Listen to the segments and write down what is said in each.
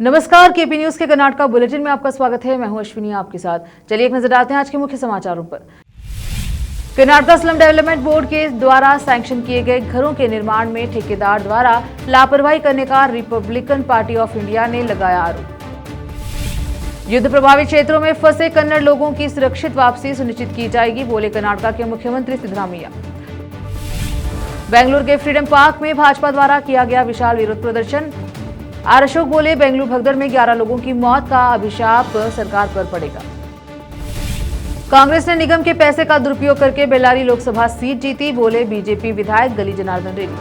नमस्कार, KP news के Karnataka bulletin में आपका स्वागत है। मैं हूं अश्विनी आपके साथ। चलिए एक नजर डालते हैं आज के मुख्य समाचारों पर। कर्नाटका स्लम डेवलपमेंट बोर्ड के द्वारा सैंक्शन किए गए घरों के निर्माण में ठेकेदार द्वारा लापरवाही करने का रिपब्लिकन पार्टी ऑफ इंडिया ने लगाया आरोप। युद्ध प्रभावित क्षेत्रों में फंसे कन्नड़ लोगों की सुरक्षित वापसी सुनिश्चित की जाएगी, बोले कर्नाटका के मुख्यमंत्री सिद्धरामैया। बेंगलुरु के फ्रीडम पार्क में भाजपा द्वारा किया गया विशाल विरोध प्रदर्शन। आर अशोक बोले, बेंगलुरु भगदड़ में 11 लोगों की मौत का अभिशाप सरकार पर पड़ेगा। कांग्रेस ने निगम के पैसे का दुरुपयोग करके बेल्लारी लोकसभा सीट जीती, बोले बीजेपी विधायक गली जनार्दन रेड्डी।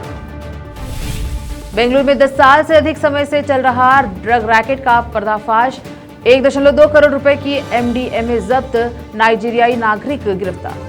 बेंगलुरु में 10 साल से अधिक समय से चल रहा ड्रग रैकेट का पर्दाफाश। 1.2 करोड़ रुपए की MDMA जब्त, नाइजीरियाई नागरिक गिरफ्तार।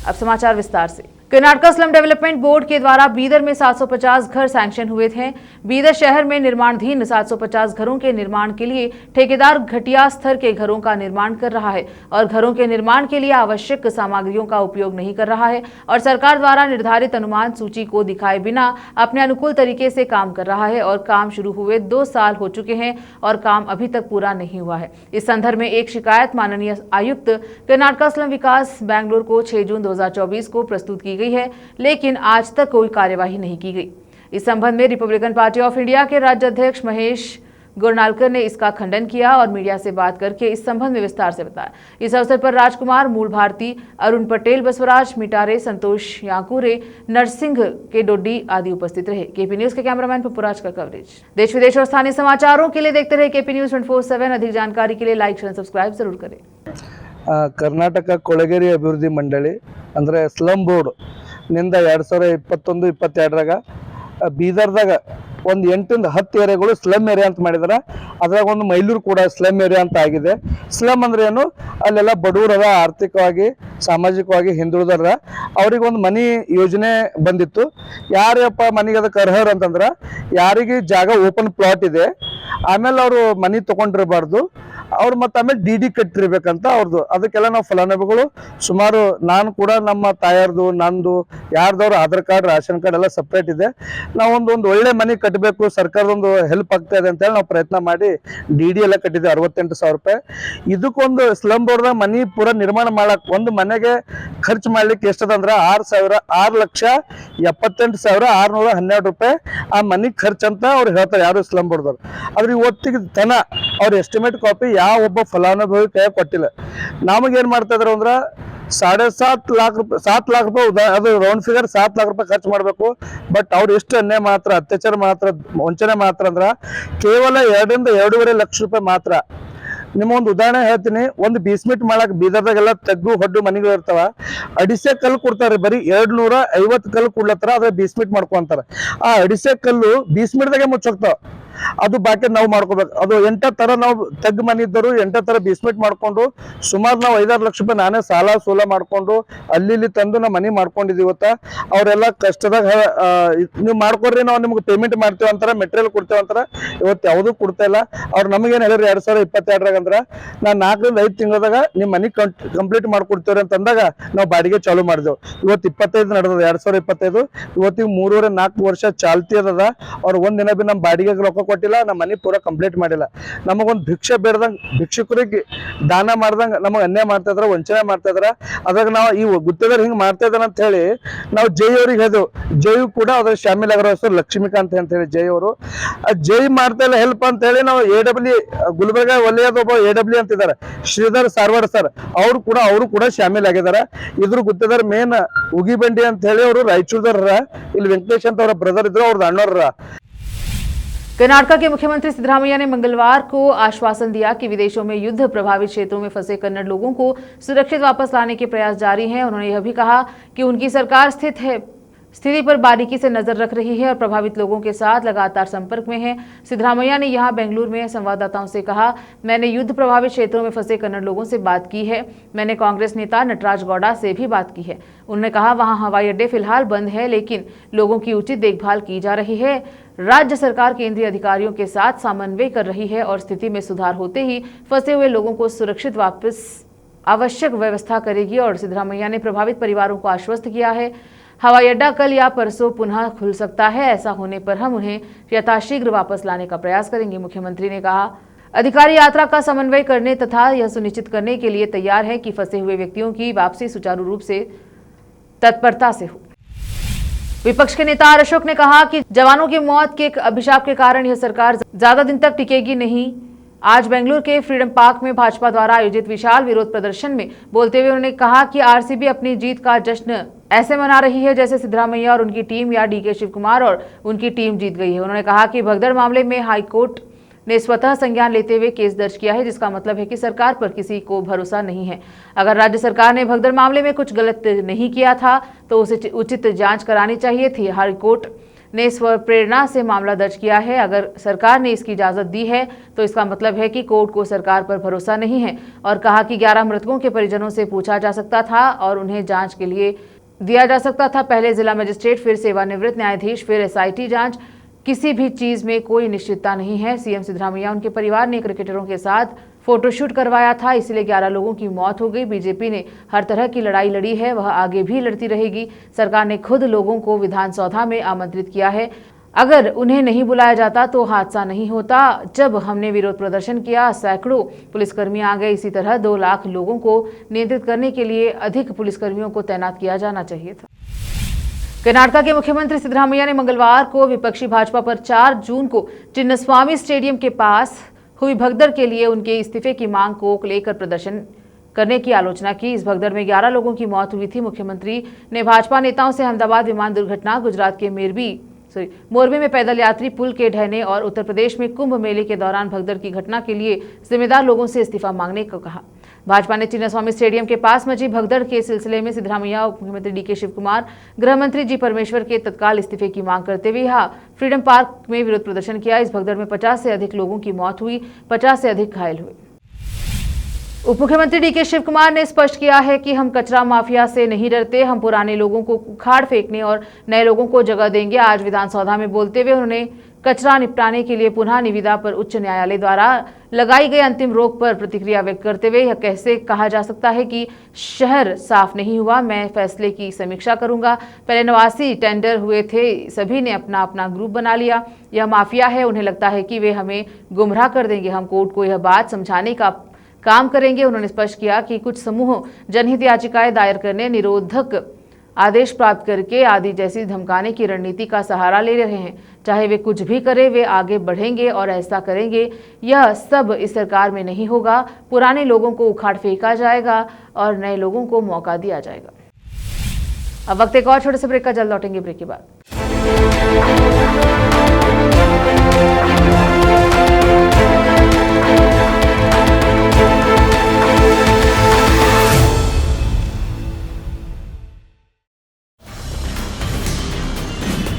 अब समाचार विस्तार से। कर्नाटका स्लम डेवलपमेंट बोर्ड के द्वारा बीदर में 750 घर सैंक्शन हुए थे। बीदर शहर में निर्माणाधीन 750 घरों के निर्माण के लिए ठेकेदार घटिया स्तर के घरों का निर्माण कर रहा है और घरों के निर्माण के लिए आवश्यक सामग्रियों का उपयोग नहीं कर रहा है और सरकार द्वारा निर्धारित अनुमान सूची को दिखाए बिना अपने अनुकूल तरीके से काम कर रहा है और काम शुरू हुए 2 साल हो चुके हैं और काम अभी तक पूरा नहीं हुआ है। इस संदर्भ में एक शिकायत माननीय आयुक्त कर्नाटका स्लम विकास बेंगलुरु को 6 जून 2024 को प्रस्तुत की गई है, लेकिन आज तक कोई कार्यवाही नहीं की गई। इस संबंध में रिपब्लिकन पार्टी ऑफ इंडिया के राज्य अध्यक्ष महेश गुरनालकर ने इसका खंडन किया और मीडिया से बात करके इस संबंध में विस्तार से बताया। इस अवसर पर राजकुमार, मूल भारती, अरुण पटेल, बसवराज मिटारे, संतोष याकुरे, नरसिंह के डोडी आदि उपस्थित रहे। केपी न्यूज के कैमरामैन पपुराज का कवरेज। देश विदेश और स्थानीय समाचारों के लिए देखते रहे केपी न्यूज 24/7। अधिक जानकारी के लिए लाइक, शेयर, सब्सक्राइब जरूर करें। ಕರ್ನಾಟಕ ಕೊಳಗೇರಿ ಅಭಿವೃದ್ಧಿ ಮಂಡಳಿ ಅಂದರೆ ಸ್ಲಮ್ ಬೋರ್ಡ್ ನಿಂದ 2021-22ರಾಗ ಬೀದರ್ದಾಗ ಒಂದು 8ರಿಂದ 10 ಏರಿಯಾಗಳು ಸ್ಲಮ್ ಏರಿಯಾ ಅಂತ ಮಾಡಿದಾರೆ. ಅದ್ರಾಗ ಒಂದು ಮೈಲೂರು ಕೂಡ ಸ್ಲಮ್ ಏರಿಯಾ ಅಂತ ಆಗಿದೆ. ಸ್ಲಮ್ ಅಂದ್ರೆ ಏನು, ಅಲ್ಲೆಲ್ಲ ಬಡವರದ ಆರ್ಥಿಕವಾಗಿ ಸಾಮಾಜಿಕವಾಗಿ ಹಿಂದುಳಿದರ ಅವ್ರಿಗೆ ಒಂದು ಮನಿ ಯೋಜನೆ ಬಂದಿತ್ತು. ಯಾರಪ್ಪ ಮನೆಗೆ ಅದಕ್ಕೆ ಅರ್ಹರು ಅಂತಂದ್ರೆ ಯಾರಿಗೆ ಜಾಗ ಓಪನ್ ಪ್ಲಾಟ್ ಇದೆ, ಆಮೇಲೆ ಅವರು ಮನಿ ತಗೊಂಡಿರಬಾರ್ದು, ಅವ್ರು ಮತ್ತೆ ಆಮೇಲೆ DD ಕಟ್ಟಿರ್ಬೇಕಂತ ಅವ್ರದ್ದು. ಅದಕ್ಕೆಲ್ಲ ನಾವು ಫಲಾನುಭವಿಗಳು ಸುಮಾರು, ನಾನು ಕೂಡ ನಮ್ಮ ತಾಯಾರ್ದು ನಂದು ಯಾರ್ದವ್ರು ಆಧಾರ್ ಕಾರ್ಡ್ ರೇಷನ್ ಕಾರ್ಡ್ ಎಲ್ಲ ಸಪ್ರೇಟ್ ಇದೆ. ನಾವು ಒಂದು ಒಳ್ಳೆ ಮನೆ ಕಟ್ಟಬೇಕು, ಸರ್ಕಾರದೊಂದು ಹೆಲ್ಪ್ ಆಗ್ತಾ ಇದೆ ಅಂತೇಳಿ ನಾವು ಪ್ರಯತ್ನ ಮಾಡಿ DD ಎಲ್ಲ ಕಟ್ಟಿದ್ದೆ 68,000 ರೂಪಾಯಿ. ಇದಕ್ಕೊಂದು ಸ್ಲಮ್ ಬೋರ್ಡ್ದಾಗ ಮನಿ ಪೂರ ನಿರ್ಮಾಣ ಮಾಡಕ್ ಒಂದು ಮನೆಗೆ ಖರ್ಚು ಮಾಡ್ಲಿಕ್ಕೆ ಎಷ್ಟದಂದ್ರೆ 6,78,612 ರೂಪಾಯಿ ಆ ಮನಿ ಖರ್ಚು ಅಂತ ಅವ್ರು ಹೇಳ್ತಾರೆ ಯಾರು ಸ್ಲಮ್ ಬೋರ್ಡ್ದವ್ರು. ಆದ್ರೆ ಇವತ್ತಿಗೆ ತನ ಅವ್ರ ಎಸ್ಟಿಮೇಟ್ ಕಾಪಿ ಯಾವ ಒಬ್ಬ ಫಲಾನುಭವಿ ಕೈ ಕೊಟ್ಟಿಲ್ಲ. ನಮಗೇನ್ ಮಾಡ್ತಾ ಇದ್ರು ಅಂದ್ರೆ 7.5 लाख ರೂಪಾಯಿ 7 लाख ರೂಪಾಯಿ ಅದು ರೌಂಡ್ ಫಿಗರ್ 7 लाख ರೂಪಾಯಿ ಖರ್ಚು ಮಾಡಬೇಕು. ಬಟ್ ಅವ್ರು ಎಷ್ಟು ಅನ್ಯಾಯ ಮಾತ್ರ, ಅತ್ಯಾಚಾರ ಮಾತ್ರ, ವಂಚನೆ ಮಾತ್ರ ಅಂದ್ರ ಕೇವಲ 2ರಿಂದ 2.5 ಲಕ್ಷ ರೂಪಾಯಿ ಮಾತ್ರ. ನಿಮ್ಮೊಂದು ಉದಾಹರಣೆ ಹೇಳ್ತೀನಿ. ಒಂದು ಬೇಸ್ಮೆಂಟ್ ಮಾಡಕ್ ಬೀದರ್ದಾಗೆಲ್ಲ ತಗ್ಗು ಹೊಡ್ಡು ಮನೆಗಳು ಇರ್ತಾವ, ಅಡಿಸೆ ಕಲ್ಲು ಕೊಡ್ತಾರೆ, ಬರೀ 250 ಕಲ್ಲು ಕೊಡ್ಲತ್ತಾರ, ಅದ್ರ ಬೇಸ್ಮೆಂಟ್ ಮಾಡ್ಕೊಂತಾರ. ಆ ಅಡಿಸೆ ಕಲ್ಲು ಬೇಸ್ಮೆಂಟ್ದಾಗೆ ಮುಚ್ಚೋಗ್ತಾವ. ಅದು ಬಾಕಿ ನಾವು ಮಾಡ್ಕೋಬೇಕು. ಅದು 8 ತರ ನಾವು ತಗ್ಗು ಮನೆ ಇದ್ದರು 8 ತರ ಬೇಸ್ಮೆಂಟ್ ಮಾಡ್ಕೊಂಡು ಸುಮಾರು ನಾವು 5-6 ಲಕ್ಷ ರೂಪಾಯಿ ನಾನೇ ಸಾಲ ಮಾಡ್ಕೊಂಡು ಅಲ್ಲಿ ತಂದು ನಾವು ಮನೆ ಮಾಡ್ಕೊಂಡಿದ್ದೀವಿ. ಇವತ್ತ ಅವರೆಲ್ಲ ಕಷ್ಟದಾಗ ನೀವು ಮಾಡ್ಕೊಡ್ರಿ, ನಾವು ನಿಮ್ಗೆ ಪೇಮೆಂಟ್ ಮಾಡ್ತೇವೆ ಅಂತಾರ, ಮೆಟೀರಿಯಲ್ ಕೊಡ್ತೇವೆ ಅಂತಾರ. ಇವತ್ತು ಯಾವುದೂ ಕೊಡ್ತಾ ಇಲ್ಲ. ಅವ್ರು ನಮಗೇನು ಹೇಳಿರಿ 2022ರಾಗ ಅಂದ್ರೆ ನಾನು 4ರಿಂದ 5 ತಿಂಗಳದಾಗ ನಿಮ್ಮ ಮನೆ ಕಂಪ್ಲೀಟ್ ಮಾಡ್ಕೊಡ್ತೇವ್ರಿ ಅಂತಂದಾಗ ನಾವು ಬಾಡಿಗೆ ಚಾಲೂ ಮಾಡಿದೆವು. ಇವತ್ತು 25 ನಡೆದ 2025. ಇವತ್ತಿಗೆ 3.5-4 ವರ್ಷ ಚಾಲ್ತಿ ಅದ. ಅವ್ರು ಒಂದಿನ ಬಿ ನಮ್ಮ ಬಾಡಿಗೆ ರೊಕ್ಕ ಕೊಟ್ಟಿಲ್ಲ, ನಮ್ಮ ಮನೆ ಪೂರ ಕಂಪ್ಲೀಟ್ ಮಾಡಿಲ್ಲ. ನಮಗೊಂದು ಭಿಕ್ಷೆ ಬೇಡ್ದಂಗೆ, ಭಿಕ್ಷುಕರಿಗೆ ದಾನ ಮಾಡ್ದಂಗೆ ನಮಗೆ ಅನ್ಯಾಯ ಮಾಡ್ತಾ ಇದ್ರ, ವಂಚನೆ ಮಾಡ್ತಾ ಇದ್ರ. ಅದ್ರಾಗ ನಾವು ಈ ಗುತ್ತಿಗೆದಾರ ಹಿಂಗೆ ಮಾಡ್ತಾ ಇದ್ದಾರ ಅಂತ ಹೇಳಿ ನಾವು ಜೈ ಅವ್ರಿಗೆ ಹೇಳಿದೆವು. ಜೈ ಕೂಡ ಅದ್ರ ಶಾಮಿಲ್ ಆಗಿರೋ ಹೆಸರು ಲಕ್ಷ್ಮೀಕಾಂತ್ ಅಂತ ಹೇಳಿ ಜೈ ಅವರು. ಜೈ ಮಾಡ್ತಾ ಇಲ್ಲ ಹೆಲ್ಪ್ ಅಂತ ಹೇಳಿ ನಾವು AW ಗುಲ್ಬರ್ಗ ವಲಯದ ಒಬ್ಬ AW ಅಂತಿದ್ದಾರೆ, ಶ್ರೀಧರ್ ಸಾರ್ವಾಡ್ ಸರ್, ಅವರು ಕೂಡ ಶಾಮಿಲ್ ಆಗಿದ್ದಾರೆ. ಇದ್ರ ಗುತ್ತಿಗೆದಾರ ಮೇನ್ ಉಗಿಬಂಡಿ ಅಂತ ಹೇಳಿ ಅವರು ರಾಯಚೂರ್ದಾರ. ಇಲ್ಲಿ ವೆಂಕಟೇಶ್ ಅಂತ ಅವರ ಬ್ರದರ್ ಇದ್ರು, ಅವ್ರದ್ದು ಅಣ್ಣವ್ರ. कर्नाटका के मुख्यमंत्री सिद्धरामैया ने मंगलवार को आश्वासन दिया कि विदेशों में युद्ध प्रभावित क्षेत्रों में फंसे कन्नड़ लोगों को सुरक्षित वापस लाने के प्रयास जारी हैं। उन्होंने यह भी कहा कि उनकी सरकार स्थिति पर बारीकी से नजर रख रही है और प्रभावित लोगों के साथ लगातार संपर्क में है। सिद्धरामैया ने यहां बेंगलुरु में संवाददाताओं से कहा, मैंने युद्ध प्रभावित क्षेत्रों में फंसे कन्नड़ लोगों से बात की है। मैंने कांग्रेस नेता नटराज गौड़ा से भी बात की है। उन्होंने कहा वहां हवाई अड्डे फिलहाल बंद है, लेकिन लोगों की उचित देखभाल की जा रही है। राज्य सरकार केंद्रीय अधिकारियों के साथ समन्वय कर रही है और स्थिति में सुधार होते ही फंसे हुए लोगों को सुरक्षित वापस आवश्यक व्यवस्था करेगी और सिद्धरामैया ने प्रभावित परिवारों को आश्वस्त किया है। हवाई अड्डा कल या परसों पुनः खुल सकता है, ऐसा होने पर हम उन्हें यथाशीघ्र वापस लाने का प्रयास करेंगे। मुख्यमंत्री ने कहा, अधिकारी यात्रा का समन्वय करने तथा यह सुनिश्चित करने के लिए तैयार है कि फंसे हुए व्यक्तियों की वापसी सुचारू रूप से तत्परता से हो। विपक्ष के नेता आर अशोक ने कहा कि जवानों की मौत के अभिशाप के कारण यह सरकार ज्यादा दिन तक टिकेगी नहीं। आज बेंगलुरु के फ्रीडम पार्क में भाजपा द्वारा आयोजित विशाल विरोध प्रदर्शन में बोलते हुए उन्होंने कहा कि आरसीबी अपनी जीत का जश्न ऐसे मना रही है जैसे सिद्धरामैया और उनकी टीम या डीके शिव कुमार और उनकी टीम जीत गई है। उन्होंने कहा कि भगदड़ मामले में हाईकोर्ट ने स्वतः संज्ञान लेते हुए केस दर्ज किया है, जिसका मतलब है कि सरकार पर किसी को भरोसा नहीं है। अगर राज्य सरकार ने भगदड़ मामले में कुछ गलत नहीं किया था तो उसे उचित जांच करानी चाहिए थी। हाईकोर्ट ने स्वप्रेरणा से मामला दर्ज किया है। अगर सरकार ने इसकी इजाजत दी है तो इसका मतलब है कि कोर्ट को सरकार पर भरोसा नहीं है। और कहा कि 11 मृतकों के परिजनों से पूछा जा सकता था और उन्हें जांच के लिए दिया जा सकता था। पहले जिला मजिस्ट्रेट, फिर सेवानिवृत्त न्यायाधीश, फिर एसआईटी जांच। किसी भी चीज में कोई निश्चितता नहीं है। सीएम सिद्धरामैया उनके परिवार ने क्रिकेटरों के साथ फोटोशूट करवाया था, इसलिए 11 लोगों की मौत हो गई। बीजेपी ने हर तरह की लड़ाई लड़ी है, वह आगे भी लड़ती रहेगी। सरकार ने खुद लोगों को विधानसौधा में आमंत्रित किया है। अगर उन्हें नहीं बुलाया जाता तो हादसा नहीं होता। जब हमने विरोध प्रदर्शन किया, सैकड़ों पुलिसकर्मी आ गए। इसी तरह 2 लाख लोगों को नियंत्रित करने के लिए अधिक पुलिसकर्मियों को तैनात किया जाना चाहिए था। कर्नाटका के मुख्यमंत्री सिद्धरामैया ने मंगलवार को विपक्षी भाजपा पर 4 जून को चिन्नस्वामी स्टेडियम के पास हुई भगदड़ के लिए उनके इस्तीफे की मांग को लेकर प्रदर्शन करने की आलोचना की। इस भगदड़ में 11 लोगों की मौत हुई थी। मुख्यमंत्री ने भाजपा नेताओं से अहमदाबाद विमान दुर्घटना, गुजरात के मोरबी में पैदल यात्री पुल के ढहने और उत्तर प्रदेश में कुंभ मेले के दौरान भगदड़ की घटना के लिए जिम्मेदार लोगों से इस्तीफा मांगने को कहा। भाजपा ने चिन्नस्वामी स्टेडियम के पास मची भगदड़ के सिलसिले में सिद्धरामैया, मुख्यमंत्री डीके शिव कुमार, गृह मंत्री जी परमेश्वर के तत्काल इस्तीफे की मांग करते हुए यहाँ फ्रीडम पार्क में विरोध प्रदर्शन किया। इस भगदड़ में 50 से अधिक लोगों की मौत हुई, 50 से अधिक घायल हुए। उप मुख्यमंत्री डीके शिव कुमार ने स्पष्ट किया है कि हम कचरा माफिया से नहीं डरते। हम पुराने लोगों को उखाड़ फेंकने और नए लोगों को जगह देंगे। आज विधानसौधा में बोलते हुए उन्होंने कचरा निपटाने के लिए पुनः निविदा पर उच्च न्यायालय द्वारा लगाई गई अंतिम रोक पर प्रतिक्रिया व्यक्त करते हुए यह कैसे कहा जा सकता है कि शहर साफ नहीं हुआ। मैं फैसले की समीक्षा करूंगा। पहले 89 टेंडर हुए थे, सभी ने अपना अपना ग्रुप बना लिया। यह माफिया है, उन्हें लगता है कि वे हमें गुमराह कर देंगे। हम कोर्ट को यह बात समझाने का काम करेंगे। उन्होंने स्पष्ट किया कि कुछ समूह जनहित याचिकाएं दायर करने, निरोधक आदेश प्राप्त करके आदि जैसी धमकाने की रणनीति का सहारा ले रहे हैं। चाहे वे कुछ भी करें, वे आगे बढ़ेंगे और ऐसा करेंगे। यह सब इस सरकार में नहीं होगा। पुराने लोगों को उखाड़ फेंका जाएगा और नए लोगों को मौका दिया जाएगा। अब वक्त एक और छोटे से ब्रेक का, जल्द लौटेंगे ब्रेक के बाद।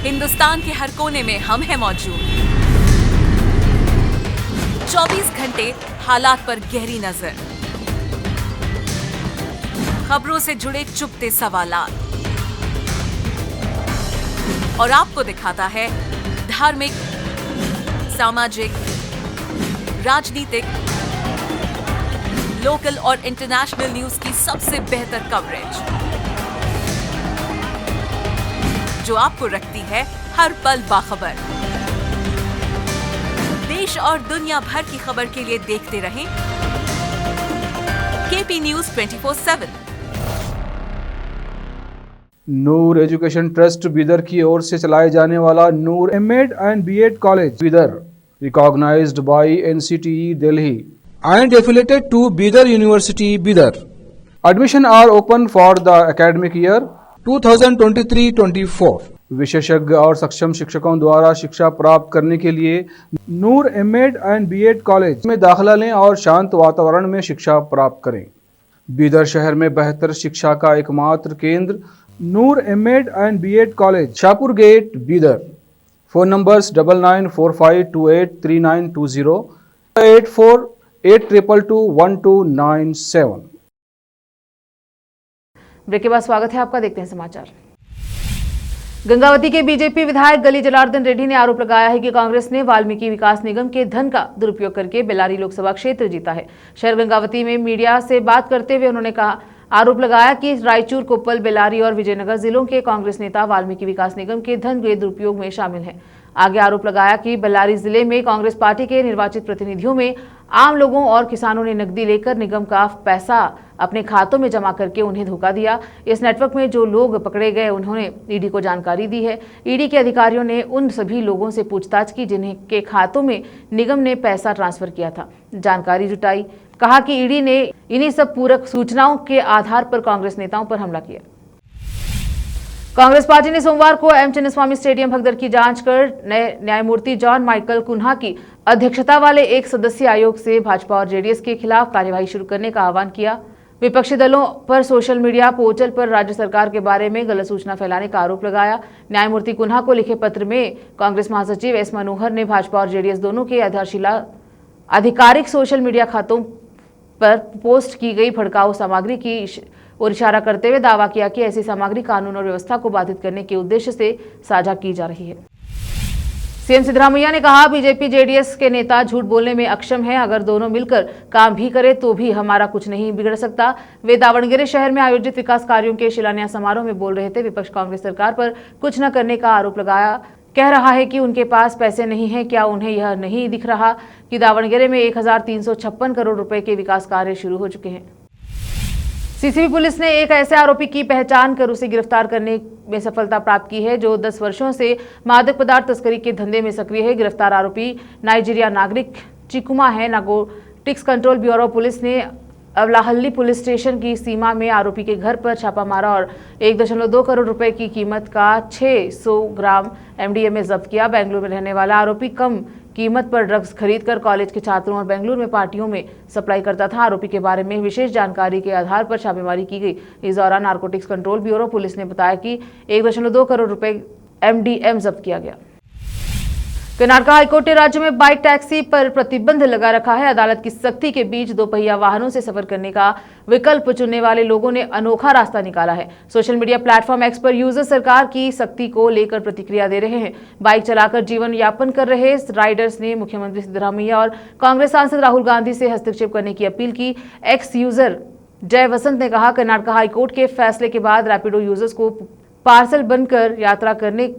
हिंदुस्तान के हर कोने में हम हैं मौजूद। 24 घंटे हालात पर गहरी नजर, खबरों से जुड़े चुपते सवालात और आपको दिखाता है धार्मिक, सामाजिक, राजनीतिक, लोकल और इंटरनेशनल न्यूज की सबसे बेहतर कवरेज जो आपको रखती है हर पल बाखबर। देश और दुनिया भर की खबर के लिए देखते रहें KP news 24/7। Noor education trust Bidar की ओर से चलाए जाने वाला Noor MEd and BEd college Bidar, recognised by NCTE Delhi and affiliated to Bidar University, Bidar. Admission are open for the academic year 2023-24. विशेषज्ञ और सक्षम शिक्षकों द्वारा शिक्षा प्राप्त करने के लिए नूर एमएड एंड बीएड कॉलेज में दाखिला लें और शांत वातावरण में शिक्षा प्राप्त करें। बीदर शहर में बेहतर शिक्षा का एकमात्र केंद्र Noor MEd and BEd college, Shahpur gate, Bidar. Phone numbers 9945283920, 8482221297। Break के बाद स्वागत है आपका, देखते हैं समाचार। गंगावती के बीजेपी विधायक गली जनार्दन रेड्डी ने आरोप लगाया है कि कांग्रेस ने वाल्मीकि विकास निगम के धन का दुरुपयोग करके बेल्लारी लोकसभा क्षेत्र जीता है। शहर गंगावती में मीडिया से बात करते हुए उन्होंने आरोप लगाया कि रायचूर, कोप्पल, बेल्लारी और विजयनगर जिलों के कांग्रेस नेता वाल्मीकि विकास निगम के धन के दुरुपयोग में शामिल हैं। आगे आरोप लगाया कि बेल्लारी जिले में कांग्रेस पार्टी के निर्वाचित प्रतिनिधियों में आम लोगों और किसानों ने नकदी लेकर निगम का पैसा अपने खातों में जमा करके उन्हें धोखा दिया। इस नेटवर्क में जो लोग पकड़े गए उन्होंने ईडी को जानकारी दी है। ईडी के अधिकारियों ने उन सभी लोगों से पूछताछ की जिन्हें के खातों में निगम ने पैसा ट्रांसफर किया था, जानकारी जुटाई। कहा कि ईडी ने इन्हीं सब पूरक सूचनाओं के आधार पर कांग्रेस नेताओं पर हमला किया। कांग्रेस पार्टी ने सोमवार को एम चिन्नस्वामी स्टेडियम भगदड़ की जांच कर न्यायमूर्ति जॉन माइकल कुन्हा की अध्यक्षता वाले एक सदस्यीय आयोग से भाजपा और जेडीएस के खिलाफ कार्यवाही शुरू करने का आह्वान किया। विपक्षी दलों पर सोशल मीडिया पोर्टल पर राज्य सरकार के बारे में गलत सूचना फैलाने का आरोप लगाया। न्यायमूर्ति कुन्हा को लिखे पत्र में कांग्रेस महासचिव एस मनोहर ने भाजपा और जेडीएस दोनों के आधिकारिक सोशल मीडिया खातों पर पोस्ट की गई भड़काऊ सामग्री की और इशारा करते हुए दावा किया कि ऐसी सामग्री कानून और व्यवस्था को बाधित करने के उद्देश्य से साझा की जा रही है। सीएम सिद्धरामैया ने कहा, बीजेपी जेडीएस के नेता झूठ बोलने में अक्षम हैं। अगर दोनों मिलकर काम भी करें तो भी हमारा कुछ नहीं बिगड़ सकता। वे दावणगेरे शहर में आयोजित विकास कार्यों के शिलान्यास समारोह में बोल रहे थे। विपक्ष कांग्रेस सरकार पर कुछ न करने का आरोप लगाया, कह रहा है कि उनके पास पैसे नहीं है। क्या उन्हें यह नहीं दिख रहा कि दावणगेरे में 1356 करोड़ रुपए के विकास कार्य शुरू हो चुके हैं। सीसीबी पुलिस ने एक ऐसे आरोपी की पहचान कर उसे गिरफ्तार करने में सफलता प्राप्त की है जो 10 वर्षों से मादक पदार्थ तस्करी के धंधे में सक्रिय है। गिरफ्तार आरोपी नाइजीरिया नागरिक चिकुमा है। नारकोटिक्स कंट्रोल ब्यूरो पुलिस ने अवलाहल्ली पुलिस स्टेशन की सीमा में आरोपी के घर पर छापा मारा और 1.2 करोड़ रुपए की कीमत का 600 ग्राम एमडीएमए जब्त किया। बेंगलुरु में रहने वाला आरोपी कम कीमत पर ड्रग्स खरीदकर कॉलेज के छात्रों और बेंगलुरु में पार्टियों में सप्लाई करता था। आरोपी के बारे में विशेष जानकारी के आधार पर छापेमारी की गई। इस दौरान नारकोटिक्स कंट्रोल ब्यूरो पुलिस ने बताया कि 1.2 करोड़ रुपए एमडीएम जब्त किया गया। कर्नाटक हाईकोर्ट ने राज्य में बाइक टैक्सी पर प्रतिबंध लगा रखा है। अदालत की सख्ती के बीच दोपहिया वाहनों से सफर करने का विकल्प चुनने वाले लोगों ने अनोखा रास्ता निकाला है। सोशल मीडिया प्लेटफॉर्म एक्स पर यूजर सरकार की सख्ती को लेकर प्रतिक्रिया दे रहे हैं। बाइक चलाकर जीवन यापन कर रहे राइडर्स ने मुख्यमंत्री सिद्धरामैया और कांग्रेस सांसद राहुल गांधी से हस्तक्षेप करने की अपील की। एक्स यूजर जय वसंत ने कहा, कर्नाटक हाईकोर्ट के फैसले के बाद रैपिडो यूजर्स को पार्सल बनकर यात्रा करने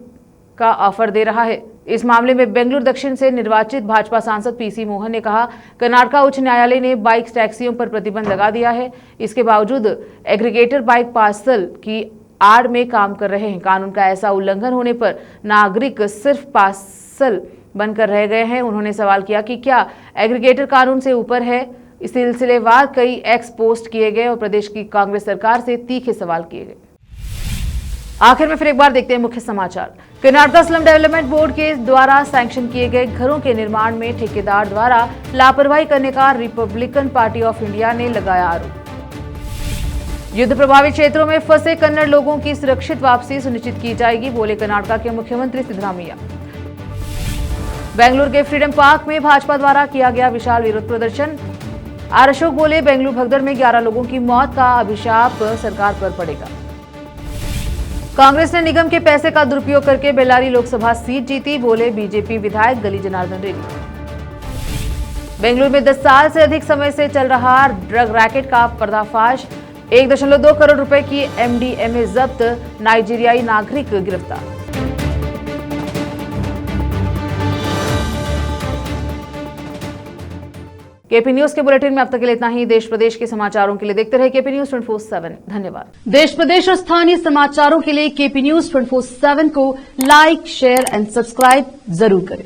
का ऑफर दे रहा है। इस मामले में बेंगलुरु दक्षिण से निर्वाचित भाजपा सांसद पीसी मोहन ने कहा, कर्नाटक उच्च न्यायालय ने बाइक टैक्सियों पर प्रतिबंध लगा दिया है। इसके बावजूद एग्रीगेटर बाइक पार्सल की आड़ में काम कर रहे हैं। कानून का ऐसा उल्लंघन होने पर नागरिक सिर्फ पार्सल बनकर रह गए हैं। उन्होंने सवाल किया कि क्या एग्रीगेटर कानून से ऊपर है। इस सिलसिलेवार कई एक्स पोस्ट किए गए और प्रदेश की कांग्रेस सरकार से तीखे सवाल किए गए। आखिर में फिर एक बार देखते हैं मुख्य समाचार। कर्नाटक स्लम डेवलपमेंट बोर्ड के द्वारा सैंक्शन किए गए घरों के निर्माण में ठेकेदार द्वारा लापरवाही करने का रिपब्लिकन पार्टी ऑफ इंडिया ने लगाया आरोप। युद्ध प्रभावित क्षेत्रों में फंसे कन्नड़ लोगों की सुरक्षित वापसी सुनिश्चित की जाएगी, बोले कर्नाटक के मुख्यमंत्री सिद्धरामैया। बेंगलुरु के फ्रीडम पार्क में भाजपा द्वारा किया गया विशाल विरोध प्रदर्शन। आर अशोक बोले, बेंगलुरु भगदड़ में 11 लोगों की मौत का अभिशाप सरकार पर पड़ेगा। कांग्रेस ने निगम के पैसे का दुरुपयोग करके बेल्लारी लोकसभा सीट जीती, बोले बीजेपी विधायक गली जनार्दन रेड्डी। बेंगलुरु में 10 साल से अधिक समय से चल रहा ड्रग रैकेट का पर्दाफाश, 1.2 करोड़ रुपए की एमडीएमए जब्त, नाइजीरियाई नागरिक गिरफ्तार। केपी न्यूज के बुलेटिन में अब तक के लिए इतना ही। देश प्रदेश के समाचारों के लिए देखते रहे केपी न्यूज 24/7। धन्यवाद। देश प्रदेश और स्थानीय समाचारों के लिए केपी न्यूज 24/7 को लाइक, शेयर एंड सब्सक्राइब जरूर करें।